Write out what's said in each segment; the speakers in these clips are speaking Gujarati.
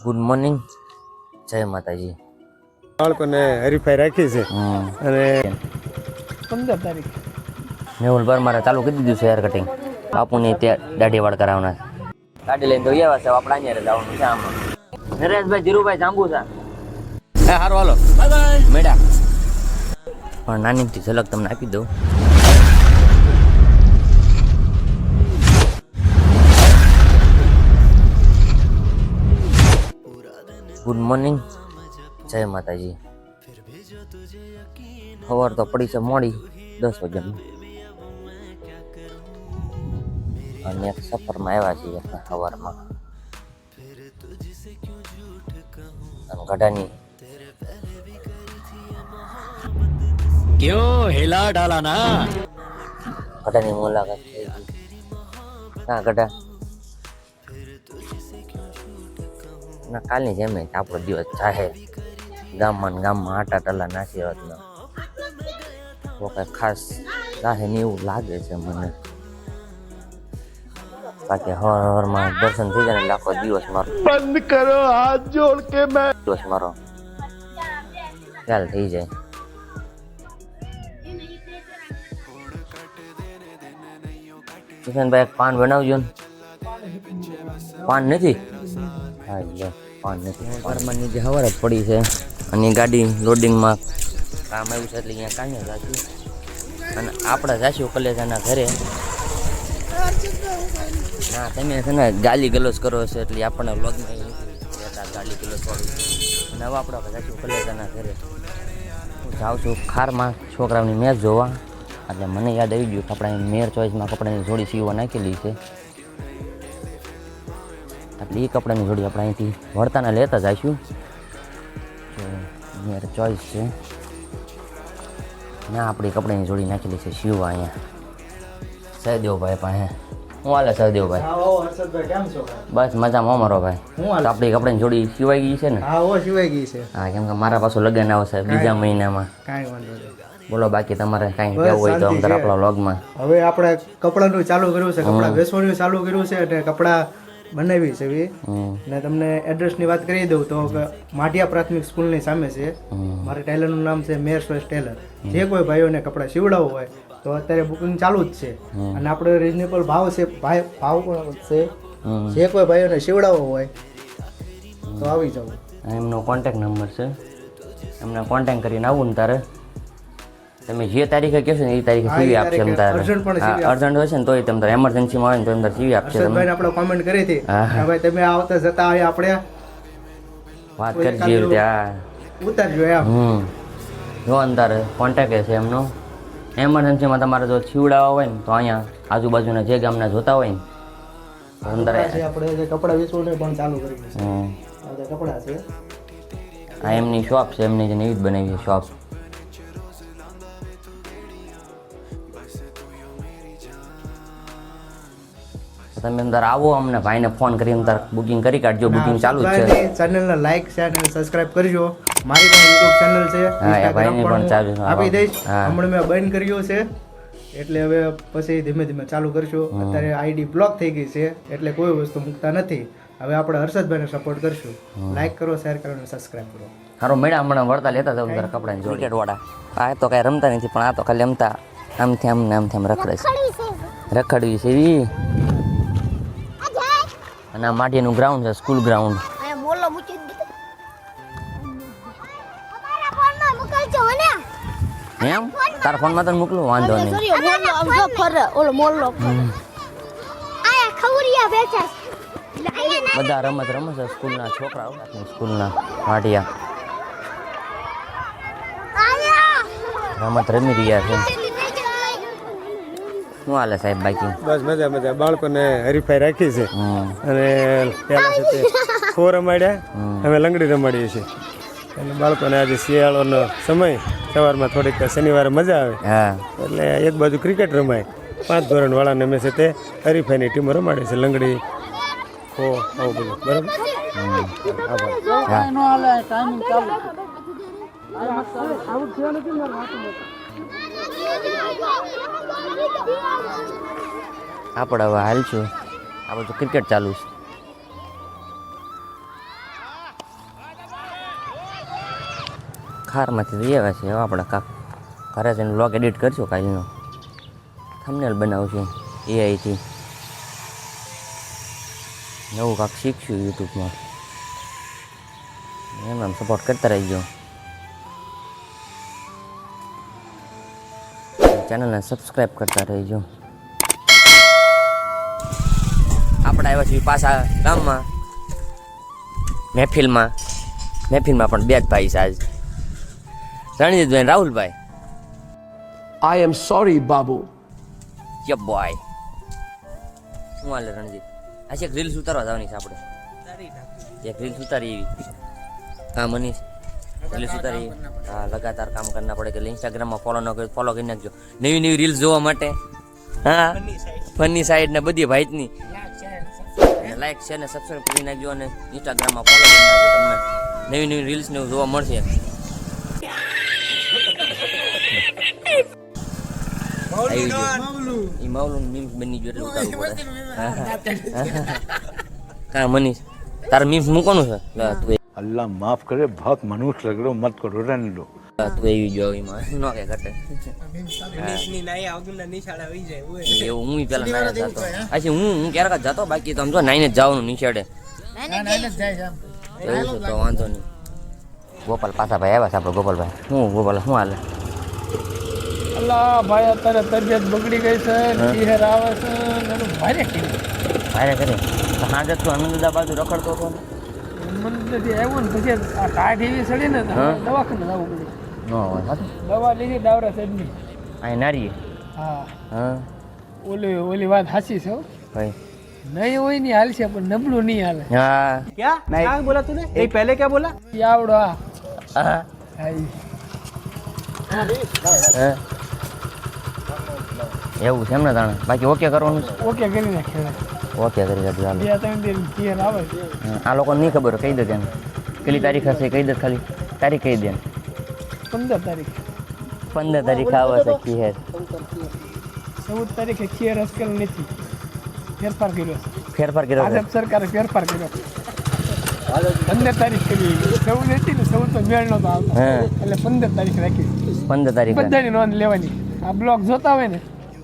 ગુડ મોર્નિંગ, જય માતાજી. બાળકોને હરીફાઈ રાખી છે અને 15 તારીખ મેહુલ પર મારે ચાલુ કરી દીધું છે હેર કટિંગ. બાપુને ત્યાં દાઢી વાળ કરાવવાના. ગાડી લઈને તો આવ્યા છે, આપણે અહીંયા જવાનું છે. આમાં નરેશભાઈ ધીરુભાઈ જાંબુ છે. સારું હાલો મેડા. પણ નાનીથી ઝલક તમને આપી દઉં. ગુડ મોર્નિંગ, જય માતાજી. સવાર તો પડી છે મોડી 10 વાગ્યાની, અને એક સફરમાં આવ્યા છીએ સવારમાં. ગઢાની क्यों हिला डाला ना ગઢાની મુલાકાત થઈ ગઈ. હા ગઢા ના, કાલની જેમ આપણો દિવસ જાહે ગામમાં ને ગામમાં આટા ટલા નાસી રત્ન તો કઈ ખાસ જાહે ને એવું લાગે છે મને. બાકી હવારમાં દર્શન થઈ જાય ને આખો દિવસ મારો બંધ કરો હાથ જોડ કે મેં દિવસ મારો ખ્યાલ થઈ જાય. કિશનભાઈ એક પાન બનાવજો ને. પાન નથી? હા લે, પાન નથી. પાનમાં નીચે હવાર જ પડી છે અને ગાડી લોડિંગમાં કામ આવ્યું છે એટલે અહીંયા કાંઈ જાશું. અને આપણે જાશું કલેજાના ઘરે. ના, તમે છે ને ગાલી ગલોચ કરો છો એટલે આપણને વ્લોગમાં રહેતા ગાલી ગલોચ વાળું. અને હવે આપણે જાશું કલેજાના ઘરે. હું જાઉં છું ખારમાં છોકરાઓની મેચ જોવા. એટલે મને યાદ આવી ગયું કે આપણે મેર ચોઈસમાં કપડાની જોડી સીવવા નાખેલી છે. એટલે એ કપડાની જોડી આપણે અહીંથી વળતાના લેતા જઈશું. મેર ચોઈસ છે ના, આપણી કપડાની જોડી નાખેલી છે સીવવા અહીંયા સહદેવભાઈ પાસે. હું હાલે સહદેવભાઈ? બસ મજામાં અમારો ભાઈ. તો આપણી કપડાની જોડી સિવાઈ ગઈ છે ને? સિવાય ગઈ છે. હા, કેમ કે મારા પાછું લગ્ન આવશે બીજા મહિનામાં. કાંઈ વાંધો નહીં. બોલો બાકી તમારે કાંઈ કહેવું હોય તો અંદર આપણા વ્લોગમાં. હવે આપણે કપડાનું ચાલુ કર્યું છે, કપડા વેચવાનું ચાલુ કર્યું છે અને કપડા બનાવી છે ને. તમને એડ્રેસની વાત કરી દઉં તો માઢિયા પ્રાથમિક સ્કૂલની સામે છે. મારા ટેલરનું નામ છે મેર ચોઈસ ટેલર. જે કોઈ ભાઈઓને કપડા સીવડાવવું હોય તો અત્યારે બુકિંગ ચાલુ જ છે અને આપણે રિઝનેબલ ભાવ છે, ભાવ પણ છે. જે કોઈ ભાઈઓને સીવડાવવો હોય તો આવી જાવ. એમનો કોન્ટેક નંબર છે, એમને કોન્ટેક કરીને આવું ને તારે તમે જે તારીખે કહેશો ને એ તારીખે સીવી આપશે. એમ તારે અર્જન્ટ હશે ને તોય તમે તારે એમરજન્સીમાં આવે ને તો એમ તારે સીવી આપશે. ભાઈ આપણે કોમેન્ટ કરી હતી ભાઈ તમે આવતા જતા હોય આપણે વાત કરજો ત્યાં ઉતારજો એમ. જો ને તારે કોન્ટેક છે એમનો. એમરજન્સીમાં તમારે જો છીવડાવવા હોય ને તો અહીંયા આજુબાજુના જે ગામના જોતા હોય ને તો અંદર આપણે જે કપડા વેચવાનું પણ ચાલુ કરી છે. કપડા છે આ એમની શોપ છે, એમની જે નવી બનાવી છે શોપ. તમે અંદર આવો, અમને ભાઈને ફોન કરી અંદર બુકિંગ કરી કાઢજો. બુકિંગ ચાલુ જ છે. ચેનલને લાઈક શેર અને સબસ્ક્રાઇબ કરજો. મારી પણ YouTube ચેનલ છે, હા ભાઈની પણ ચાલુ આપી દઈશ. હમણાં મેં બંધ કર્યું છે એટલે હવે પછી ધીમે ધીમે ચાલુ કરશું. અત્યારે આઈડી બ્લોક થઈ ગઈ છે એટલે કોઈ વસ્તુ મૂકતા નથી. હવે આપણે હર્ષદભાઈને સપોર્ટ કરશું. લાઈક કરો, શેર કરો અને સબસ્ક્રાઇબ કરો. સારો મેળા હમણાં વળતા લેતા જાવ અંદર કપડાની જોડી. ક્રિકેટ વાળા આ તો કાંઈ રમતા નથી પણ આ તો ખાલી રમતા આમથી આમ ને આમથી આમ રખડે છે. રખડવી છે એવી. અને આ માટીનું ગ્રાઉન્ડ છે, સ્કૂલ ગ્રાઉન્ડ. એમ તારા ફોનમાં તો મોકલું, વાંધો નહીં. બધા રમત રમે છે સ્કૂલના છોકરાઓ, સ્કૂલના માટીયા રમત રમી રહ્યા છે. શું હાલે સાહેબ બાકી? બસ મજા મજા. બાળકોને હરીફાઈ રાખી છે અને પહેલા છે તે ખો રમાડ્યા, હવે લંગડી રમાડીએ છીએ. અને બાળકોને આજે શિયાળોનો સમય, સવારમાં થોડીક શનિવારે મજા આવે એટલે એક બાજુ ક્રિકેટ રમાય. 5 ધોરણવાળાને મેં છે તે હરીફાઈની ટીમો રમાડે છે, લંગડી, ખો, આવું બધું. બરાબર. આપણે હવે હાલશું. આ બધું ક્રિકેટ ચાલુ છે. ખારમાંથી લઈ આવ્યા છે. હવે આપણે કાંક ઘરે જઈને વ્લોગ એડિટ કરશું કાલનો, થંબનેલ બનાવશું એઆઈથી, નવું કાંક શીખશું યુટ્યુબમાં. એમ સપોર્ટ કરતા રહીજો, ચેનલને સબસ્ક્રાઈબ કરતા રહીજો. આપણે આવ્યા છીએ પાછા ગામમાં મહેફિલમાં પણ બે જ ભાઈ છે આજ, રણજીતભાઈ રાહુલભાઈ. I am sorry, Babu. Yup boy. શું હાલે રણજીત? આ છે રીલ્સ ઉતારવા જવાની છે આપણે, એક રીલ્સ ઉતારી એવી. હા મનીષ, રીલ્સ ઉતારી. હા લગાતાર કામ કરના પડે. કે ઇન્સ્ટાગ્રામમાં ફોલો ન કર્યો ફોલો કરી નાખજો નવી રીલ્સ જોવા માટે. હા ફની સાઈડ ને બધી ભાઈની લાઈક શેર ને સબસ્ક્રાઈબ કરી નાખજો અને ઇન્સ્ટાગ્રામમાં ફોલો કરી નાખજો. તમને નવી રીલ્સ ને જોવા મળશે. ઈ માવલું મીમ્સ બની ગયો એટલે ઉતારવું પડે. કા મનીષ તારે મીમ્સ મૂકવાનું છે? તું अल्लाह माफ करे, बहुत मनुष्य लग रहे हो, मत करो, रहने दो. તું એવી જો એમાં નો કે ઘટે એવું. હું પેલા નાઈને જતો, પછી હું ક્યારેક જતો, બાકી તો સમજો નાઈને જ જવાનું નિશાળે. એવું છે તો વાંધો નહીં. ગોપાલ પાછા ભાઈ આવ્યા છે આપણે. ગોપાલભાઈ શું ગોપાલ શું હાલે? અલ્લા ભાઈ અત્યારે તબિયત બગડી ગઈ છે, ચહેર આવે છે, ભારે કરી સાંજે તું આનંદદા બાજુ રખડતો હતો ને? મને આવ્યો ને પછી આ કાઢ એવી સડી ને દવાખાને જવું પડ્યું. ન હોય દવા લીધી ડાવરા સાહેબની. અહીં નારીએ. હા હા ઓલી વાત સાચી છે હો. ભાઈ નહીં હોય નહીં હાલશે પણ નબળું નહીં હાલે. હા क्या क्या बोला तूने? एक पहले क्या बोला? આવડો આ હા એવું છે એમ ને તાણે? બાકી ઓકે કરવાનું છે? ઓકે કરી નાખે. ઓકે કરી દીધું હાલો. 2-3 દિન ચહેર આવે છે. આ લોકોને નહીં ખબર કહી દે તેને કેટલી તારીખ હશે કહી દે, ખાલી તારીખ કહી દે. 15 તારીખ 15 તારીખ આવે છે ખીહેર. 14 તારીખે ખીહેર અસ્કલ નથી, ફેરફાર કર્યો છે. ફેરફાર કર્યો છે? ભાજપ સરકારે ફેરફાર કર્યો. 15 તારીખ કરી. 14 હતી ને 14 તો મેળ નતો આવતો હા એટલે 15 તારીખ રાખી. 15 તારીખ. બધાની નોંધ લેવાની. આ બ્લોગ જોતા હોય ને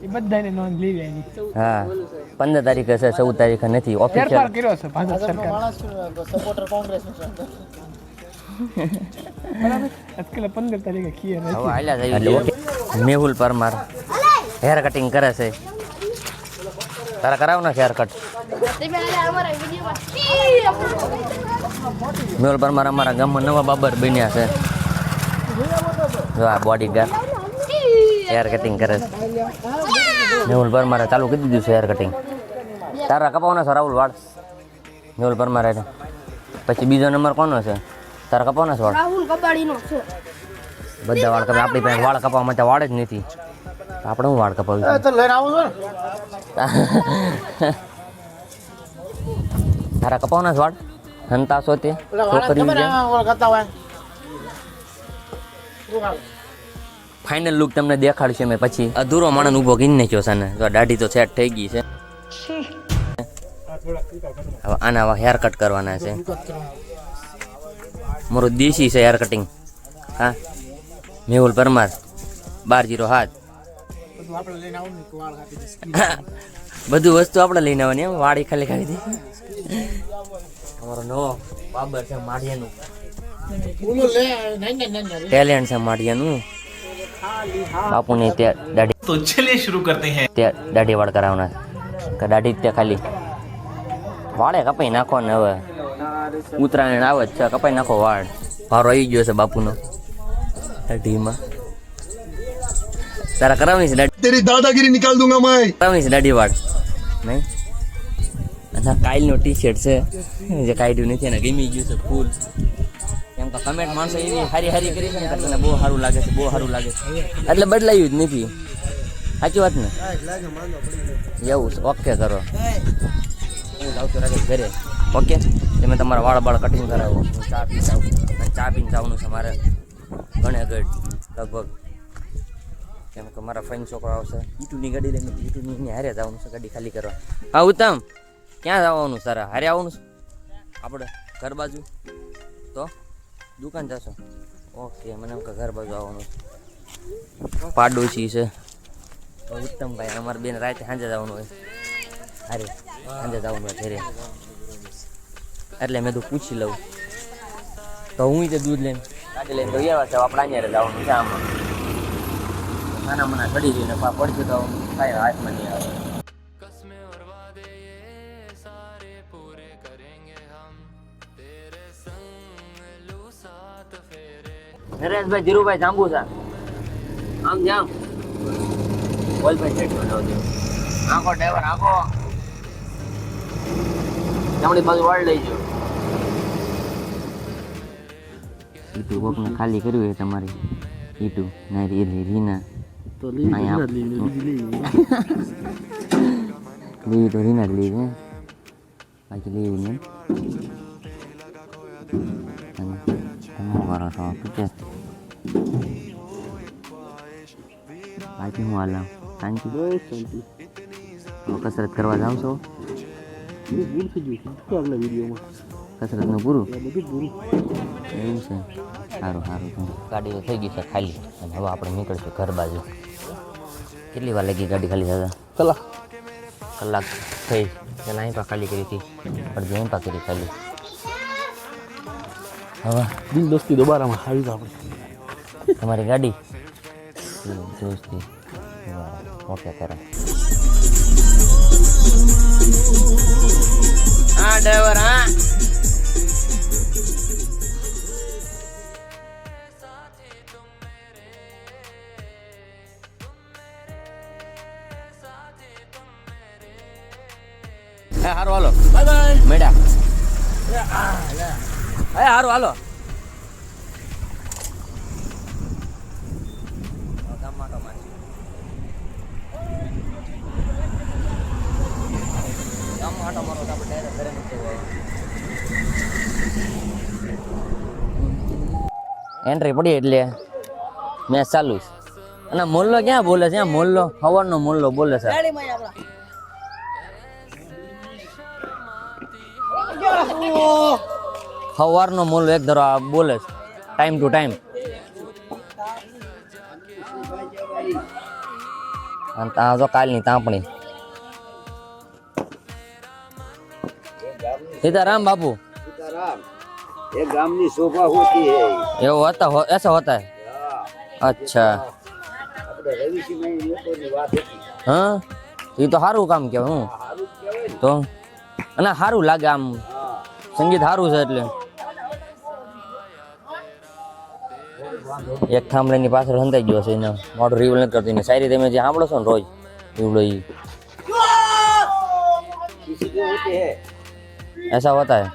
એ બધાની નોંધ લેવાની. હા 15 તારીખે છે, 14 તારીખે નથી. ફેરફાર ઓફિશિયલ કર્યો છે ભાજપ સરકાર. બરાબર આજકાલ 15 તારીખે ખીહેર હવે રાખી. હાલ્યા જાય એટલે okay. Mehul Parmar hair cutting કરે છે. તારા કરાવના છે હેર કટ? મેહુલ પરમાર અમારા ગામમાં નવા બાબર બન્યા છે. જો આ બોડીગાર્ડ હેર કટિંગ કરે છે. મેહુલ પરમારે ચાલુ કરી દીધું છે હેર કટિંગ. તારા કપાવના છે રાહુલ વાળ? મેહુલ પરમારે. પછી બીજો નંબર કોનો છે? તારા કપાવના છે વાળ? રાહુલ કબાડીનો છે. બધા વાળ કપાવે. આપણી પાસે વાળ કપાવવા માટે વાળ જ નથી. આપણે હું વાળ કપાવી? તારા કપાવના જ વાળ? હંતા છો તે છોકરી ફાઇનલ લુક તમને દેખાડશે મેં. પછી અધૂરો માણસ ઊભો કરી નાખ્યો છે ને. તો દાઢી તો સેટ થઈ ગઈ છે. હવે આના હેર કટ કરવાના છે. મારું દેશી છે હેર કટિંગ. હા મેહુલ પરમાર 1207. બધું વસ્તુ આપણે લઈને આવવાની. એમ વાળી ખાલી ખાલી દે. અમારો નવો બાબર છે માઢિયાનું ટેલેન્ટ છે માઢિયાનું. બાપુને ત્યાં દાઢી तो चलिए शुरू करते हैं. ત્યાં દાઢી વાળ કરાવવાના કે દાઢી ત્યાં ખાલી વાળે કપાઈ નાખો ને. હવે ઉત્તરાયણ આવે જ છે, કપાઈ નાખો વાળ. ભારો આવી ગયો છે બાપુનો દાઢીમાં. તારા કરાવવાની છે દાઢી? तेरी दादागिरी निकाल दूंगा मैं. કરાવવાની છે દાઢી વાળ નહીં? અને કાલનો ટી શર્ટ છે જે કાઢ્યું નથી અને ગમી ગયું છે ફૂલ. કેમ કે કમેન્ટ માણસો એવી હારી હારી કરી છે ને કે તને બહુ સારું લાગે છે, બહુ સારું લાગે છે, એટલે બદલાયું જ નથી. સાચી વાત ને? એવું છે. ઓકે કરો. હું જાઉં છું રાકેશ ઘરે. ઓકે તમે તમારા વાળ બાળ કટિંગ કરાવો. હું ચા પી જાઉં અને ચા પીને જવાનું છે મારે ગણેગઢ લગભગ. કેમ કે મારા ફ્રેન્ડ છોકરો આવશે. ઈટુની ગાડી લઈને ઈટુની હારે જવાનું છે ગાડી ખાલી કરવા. હા ઉત્તમ ક્યાં જવાનું તારા? હારે આવવાનું છે આપણે ઘર બાજુ? તો દુકાન જશો? ઓકે મને એમ કે ઘર બાજુ આવવાનું પાડોશી છે ઉત્તમભાઈ અમારે બેન રાતે સાંજે જવાનું હોય અરે સાંજે જવાનું હોય ઘરે એટલે મેં તો પૂછી લઉં તો હું તે દૂધ લઈને ગાડી લઈને ગઈ આવ્યા છે આપણે અહીંયા જવાનું છે આમાં નાના મના ચડી જઈને પડશે તો કાંઈ હાથમાં નહીં આવે નરેશભાઈ ધીરુભાઈ જાંબુ છે આમ જામ બોલભાઈ સેટ બનાવજો આંખો ડ્રાઈવર આંખો જમણી બાજુ વાળ લઈજો ઈટુ કોકને ખાલી કર્યું હોય તમારી ઈટુ ના રીના તો લીધી તો રીના જ લીધી બાકી લીધી ને કરો છો કે બાકી હું હાલ શાંતિ કસરત કરવા જાઉં છો કસરતનું પૂરું એવું છે સારું સારું ગાડી તો થઈ ગઈ છે ખાલી અને હવે આપણે નીકળશું ઘર બાજુ કેટલી વાર લાગી ગાડી ખાલી થતા કલાક થઈ પહેલાં અહીં પા ખાલી કરી હતી અડધી અહીં પા કરી ખાલી હવે દિલ દોસ્તી દોબારામાં આવી જાવ તમારી ગાડી દોસ્તી ઓકે કરો હા ડ્રાઈવર હા હારું હાલો મેડા હારું હાલો એન્ટ્રી પડી એટલે મેચ ચાલુ છે અને મોલ્લો ક્યાં બોલે છે મોલ્લો હવારનો મોલ્લો બોલે છે સવારનો મોલ્લો એક ધરો બોલે છે ટાઈમ ટુ ટાઈમ અને ત્યાં જો કાલની તાપણી सीताराम बाबू सीताराम ये गामनी शोभा होती है ये होता ऐसा होता है अच्छा આપણે રવિસિંહ ભાઈ લોકોની વાત હતી हाँ ये तो हारू काम क्या हूँ સારું કહેવાય ને तो અને સારું લાગે આમ સંગીત સારું છે એટલે એક થાંભલાની પાછળ હંતાઈ ગયો છે એને મોટું રિવલ નથી કરતી ને શાયરી તમે જે સાંભળો છો ને રોજ એવડો ઈ किसी को होते हैं ऐसा होता है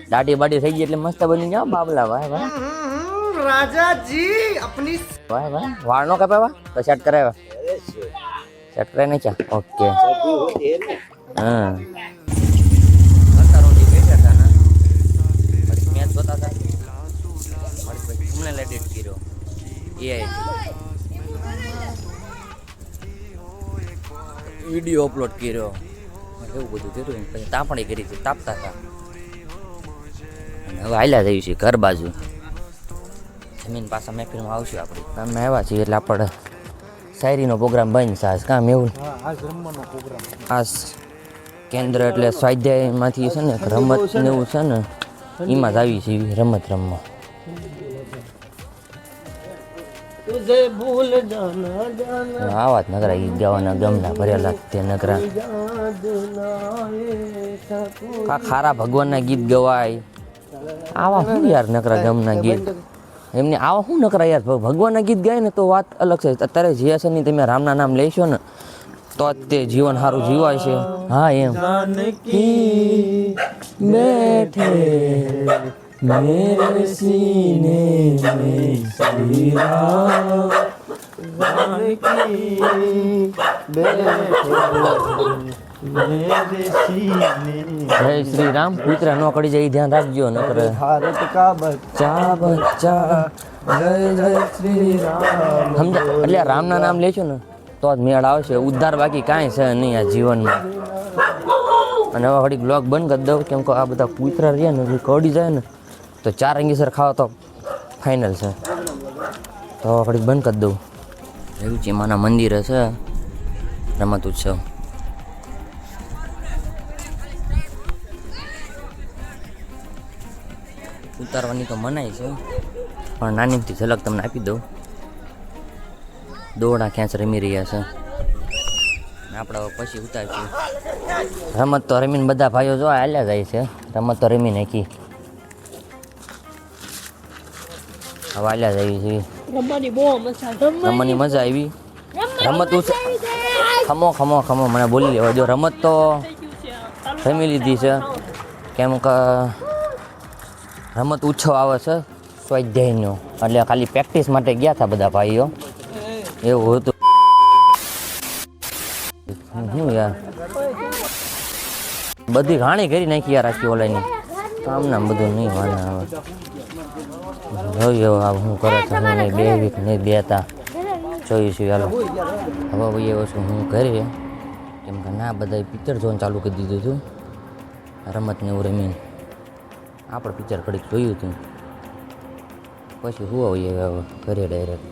दाढ़ी बाड़ी થઈ ગઈ એટલે મસ્ત બની જાવ બાબલા વાહ વાહ राजा जी अपनी વાહ વાહ વાળ નો કપાવા તો સેટ કરાવ્યા अरे से સેટ કરાય ને ચા ઓકે सभी होते हैं ना હા અંતરોડી બેઠા હતા ના મારી મેચ જોતા હતા મારી પછી તમને એડિટ કર્યો એઆઈ વિડિયો અપલોડ કર્યો એવું બધું કર્યું પછી તાપણી કરી હતી તાપતા હતા અને હવે હાલ્યા જઈએ છીએ ઘર બાજુ જમીન પાછા મહેફિલમાં આવશું આપણે તમે આવ્યા છીએ એટલે આપણે શાયરીનો પ્રોગ્રામ બનશે આજ કામ એવું આજ કેન્દ્ર એટલે સ્વાધ્યાયમાંથી છે ને એક રમત ને એવું છે ને એમાં જ આવી છે એવી રમત રમવા આવા જ નકરા ગીત ગાવાના ગમના ભરેલા તે નકરા ખારા ભગવાનના ગીત ગવાય આવા શું યાર નકરા ગમના ગીત એમને આવા શું નકરા યાર ભગવાનના ગીત ગાય ને તો વાત અલગ છે અત્યારે જીએસની તમે રામના નામ લેશો ને તો જ તે જીવન સારું જીવાય છે હા એમ બેઠે मेरे सीने में श्री राम जय श्री राम पुत्र नो कड़ी जाई ध्यान રાખજો નકર भारत का बच्चा બચ્ચા જય જય શ્રી રામ સમજા એટલે રામના નામ લેશો ને તો જ મેળ આવશે ઉદ્ધાર બાકી કાંઈ છે નહીં આ જીવનમાં અને હવે ઘડી બ્લોગ બંધ કરી દઉં કેમ કે આ બધા કૂતરા રહ્યા ને કડી જાય ને તો ચાર અંગીસર ખાવા તો ફાઇનલ છે તો ઘડીક બંધ કરી દઉં. એવું છે માના મંદિર છે રમત ઉત્સવ. ઉતારવાની તો મનાય છે પણ નાનીથી ઝલક તમને આપી દઉં. દોડા ખેંચ રમી રહ્યા છે ને આપણે હવે પછી ઉતારશું. રમત તો રમીને બધા ભાઈઓ જો હાલ્યા જાય છે. રમત તો રમી નાખી, હવે હાલ્યા જાય છે. રમવાની બહુ મજા રમવાની મજા આવી. રમત ખમો ખમો ખમો મને બોલી લેવા જો. રમત તો રમી લીધી છે કેમ કે રમત ઉત્સવ આવે છે સ્વાધ્યાયનો, એટલે ખાલી પ્રેક્ટિસ માટે ગયા હતા બધા ભાઈઓ. એવું હતું. શું યાર બધી ઘાણી કરી નાખી યાર આખી ઓલાની. આમ નામ બધું નહીં માને આવે. જોઈએ હવે શું કરે છે, હું નહીં 2 વીક નહીં બેતા જોઈશું. ચાલો હવે ભાઈ એવો છું હું ઘરે, કેમ કે ના બધા પિક્ચર જોવાનું ચાલુ કરી દીધું હતું. રમતને એવું રમીને આપણે પિક્ચર ઘડીક જોયું હતું પછી હું આવીએ હવે ઘરે ડાયરેક્ટ.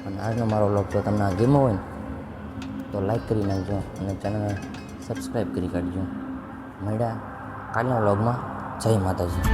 અને આજનો મારો વ્લોગ જો તમને ગમ્યો હોય ને તો લાઈક કરી નાખજો અને ચેનલને સબસ્ક્રાઈબ કરી કાઢજો. મળ્યા કાલના વ્લોગમાં. જય માતાજી.